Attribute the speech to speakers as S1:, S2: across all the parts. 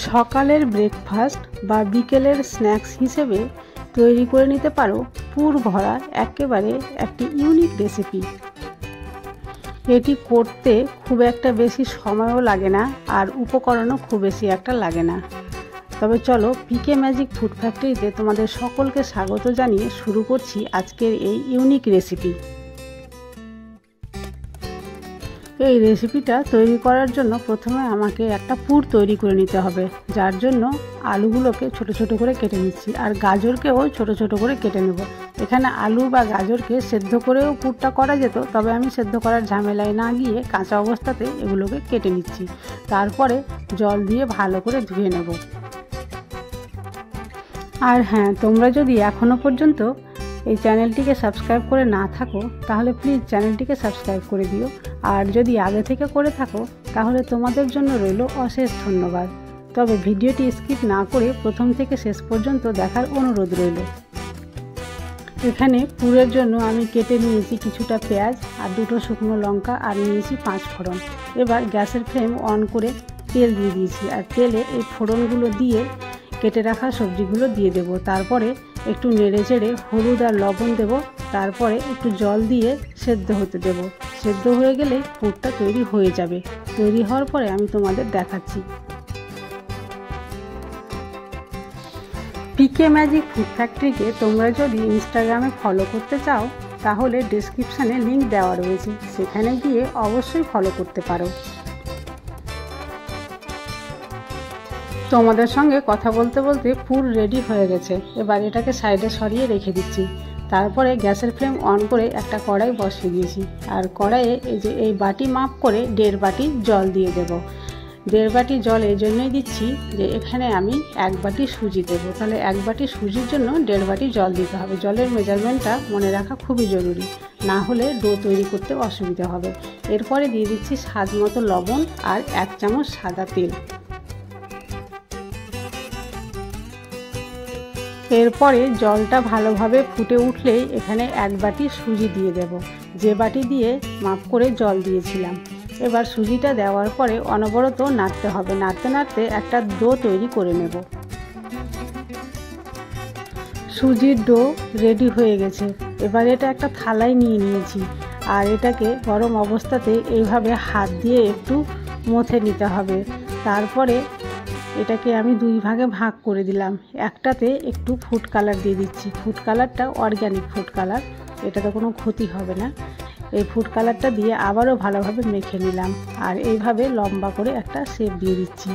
S1: সকালের ব্রেকফাস্ট বা বিকেলের স্ন্যাক্স হিসেবে তৈরি করে নিতে পারো পুর ভরা একেবারে একটি ইউনিক রেসিপি। এটি করতে খুব একটা বেশি সময়ও লাগে না আর উপকরণও খুব বেশি একটা লাগে না। তবে চলো, পিকে ম্যাজিক ফুড ফ্যাক্টরিতে তোমাদের সকলকে স্বাগত জানিয়ে শুরু করছি আজকের এই ইউনিক রেসিপি। এই রেসিপিটা তৈরি করার জন্য প্রথমে আমাকে একটা পুর তৈরি করে নিতে হবে, যার জন্য আলুগুলোকে ছোট ছোট করে কেটে নিচ্ছি আর গাজরকেও ছোট ছোট করে কেটে নেব। এখানে আলু বা গাজরকে সেদ্ধ করেও পুরটা করা যেত, তবে আমি সেদ্ধ করার ঝামেলায় না গিয়ে কাঁচা অবস্থাতে এগুলোকে কেটে নিচ্ছি। তারপরে জল দিয়ে ভালো করে ধুয়ে নেব। আর হ্যাঁ, তোমরা যদি এখনও পর্যন্ত এই চ্যানেলটিকে সাবস্ক্রাইব করে না থাকো তাহলে প্লিজ চ্যানেলটিকে সাবস্ক্রাইব করে দিও। আর যদি আগে থেকে করে থাকো তাহলে তোমাদের জন্য রইল অশেষ ধন্যবাদ। তবে ভিডিওটি স্কিপ না করে প্রথম থেকে শেষ পর্যন্ত দেখার অনুরোধ রইল। এখানে পুরের জন্য আমি কেটে নিয়েছি কিছুটা পেঁয়াজ আর দুটো শুকনো লঙ্কা আর নিয়েছি 5 ফোড়ন। এবার গ্যাসের ফ্লেম অন করে তেল দিয়ে দিয়েছি আর তেলে এই ফোড়নগুলো দিয়ে কেটে রাখা সবজিগুলো দিয়ে দেব। তারপরে একটু নেড়ে চেড়ে হলুদ আর লবণ দেব। তারপরে একটু জল দিয়ে সেদ্ধ হতে দেব। সেদ্ধ হয়ে গেলেই পুরটা তৈরি হয়ে যাবে। তৈরি হওয়ার পরে আমি তোমাদের দেখাচ্ছি। পিকে ম্যাজিক ফুড ফ্যাক্টরিকে তোমরা যদি ইনস্টাগ্রামে ফলো করতে চাও তাহলে ডেসক্রিপশানে লিঙ্ক দেওয়া রয়েছে, সেখানে গিয়ে অবশ্যই ফলো করতে পারো। তোমাদের সঙ্গে কথা বলতে বলতে পুর রেডি হয়ে গেছে। এবার এটাকে সাইডে সরিয়ে রেখে দিচ্ছি। তারপরে গ্যাসের ফ্লেম অন করে একটা কড়াই বসিয়ে দিয়েছি আর কড়াইয়ে এই বাটি মাপ করে 1.5 বাটি জল দিয়ে দেব। 1.5 বাটি জল এই জন্যই দিচ্ছি যে এখানে আমি 1 বাটি সুজি দেবো, তাহলে 1 বাটি সুজির জন্য 1.5 বাটি জল দিতে হবে। জলের মেজারমেন্টটা মনে রাখা খুবই জরুরি, না হলে ডো তৈরি করতে অসুবিধা হবে। এরপরে দিয়ে দিচ্ছি স্বাদ মতো লবণ আর 1 চামচ সাদা তেল। এরপরে জলটা ভালোভাবে ফুটে উঠলেই এখানে 1 বাটি সুজি দিয়ে দেব, যে বাটি দিয়ে মাপ করে জল দিয়েছিলাম। এবার সুজিটা দেওয়ার পরে অনবরত নাড়তে হবে। নাড়তে নাড়তে একটা ডো তৈরি করে নেব। সুজির ডো রেডি হয়ে গেছে। এবার এটা একটা থালায় নিয়ে নিয়েছি আর এটাকে গরম অবস্থাতে এইভাবে হাত দিয়ে একটু মথে নিতে হবে। তারপরে এটাকে আমি 2 ভাগে ভাগ করে দিলাম। একটাতে একটু ফুড কালার দিয়ে দিচ্ছি। ফুড কালারটা অর্গ্যানিক ফুড কালার, এটাতে কোনো ক্ষতি হবে না। এই ফুড কালারটা দিয়ে আবারও ভালোভাবে মেখে নিলাম আর এইভাবে লম্বা করে একটা শেপ দিয়ে দিচ্ছি।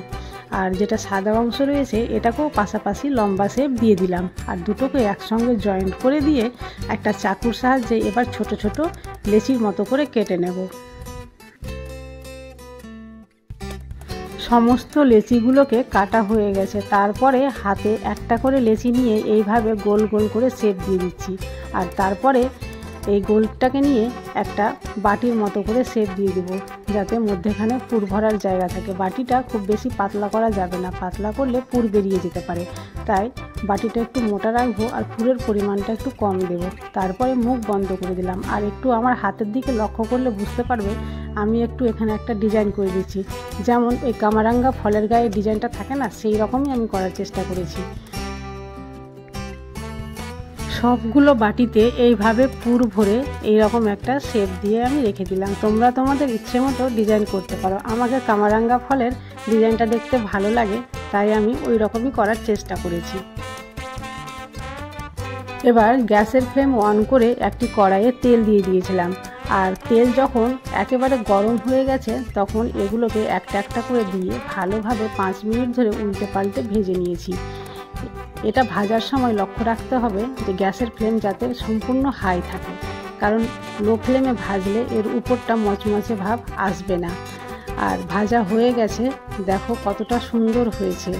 S1: আর যেটা সাদা অংশ রয়েছে এটাকেও পাশাপাশি লম্বা শেপ দিয়ে দিলাম আর দুটোকে একসঙ্গে জয়েন্ট করে দিয়ে একটা চাকুর সাহায্যে এবার ছোট ছোট লেচির মতো করে কেটে নেব। সমস্ত লেচিগুলোকে কাটা হয়ে গেছে। তারপরে হাতে একটা করে লেচি নিয়ে এইভাবে গোল গোল করে শেপ দিয়ে দিচ্ছি আর তারপরে এই গোলটাকে নিয়ে একটা বাটির মতো করে শেপ দিয়ে দেবো, যাতে মধ্যেখানে পুর ভরার জায়গা থাকে। বাটিটা খুব বেশি পাতলা করা যাবে না, পাতলা করলে পুর বেরিয়ে যেতে পারে। তাই বাটিটা একটু মোটা রাখবো আর পুরের পরিমাণটা একটু কম দেবো। তারপরে মুখ বন্ধ করে দিলাম আর একটু আমার হাতের দিকে লক্ষ্য করলে বুঝতে পারবে আমি একটু এখানে একটা ডিজাইন করে দিচ্ছি। যেমন ওই কামারাঙ্গা ফলের গায়ে ডিজাইনটা থাকে না, সেই রকমই আমি করার চেষ্টা করেছি। সবগুলো বাটিতে এইভাবে পুর ভরে এইরকম একটা শেপ দিয়ে আমি রেখে দিলাম। তোমরা তোমাদের ইচ্ছে মতো ডিজাইন করতে পারো। আমাকে কামারাঙ্গা ফলের ডিজাইনটা দেখতে ভালো লাগে, তাই আমি ওই রকমই করার চেষ্টা করেছি। এবার গ্যাসের ফ্লেম অন করে একটি কড়াইয়ে তেল দিয়ে দিয়েছিলাম আর তেল যখন একেবারে গরম হয়ে গেছে তখন এগুলোকে একটা একটা করে দিয়ে ভালোভাবে 5 মিনিট ধরে উল্টে পাল্টে ভেজে নিয়েছি। এটা ভাজার সময় লক্ষ্য রাখতে হবে যে গ্যাসের ফ্লেম যাতে সম্পূর্ণ হাই থাকে, কারণ লো ফ্লেমে ভাজলে এর উপরটা মচমচে ভাব আসবে না। আর ভাজা হয়ে গেছে, দেখো কতটা সুন্দর হয়েছে।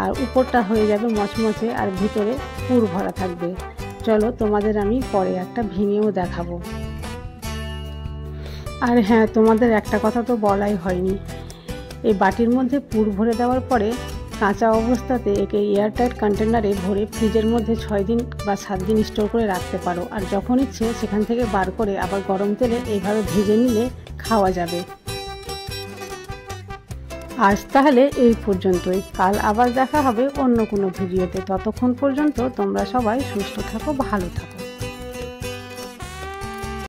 S1: আর উপরটা হয়ে যাবে মচমচে আর ভিতরে পুর ভরা থাকবে। চলো তোমাদের আমি পরে একটা ভেঙেও দেখাবো। আর হ্যাঁ, তোমাদের একটা কথা তো বলাই হয়নি, এই বাটির মধ্যে পুর ভরে দেওয়ার পরে কাঁচা অবস্থাতে একে এয়ারটাইট কন্টেনারে ভরে ফ্রিজের মধ্যে 6 দিন বা 7 দিন স্টোর করে রাখতে পারো। আর যখন ইচ্ছে সেখান থেকে বার করে আবার গরম তেলে এইভাবে ভেজে নিলে খাওয়া যাবে। আজ তাহলে এই পর্যন্তই। কাল আবার দেখা হবে অন্য কোনো ভিডিওতে। ততক্ষণ পর্যন্ত তোমরা সবাই সুস্থ থাকো, ভালো থাকো।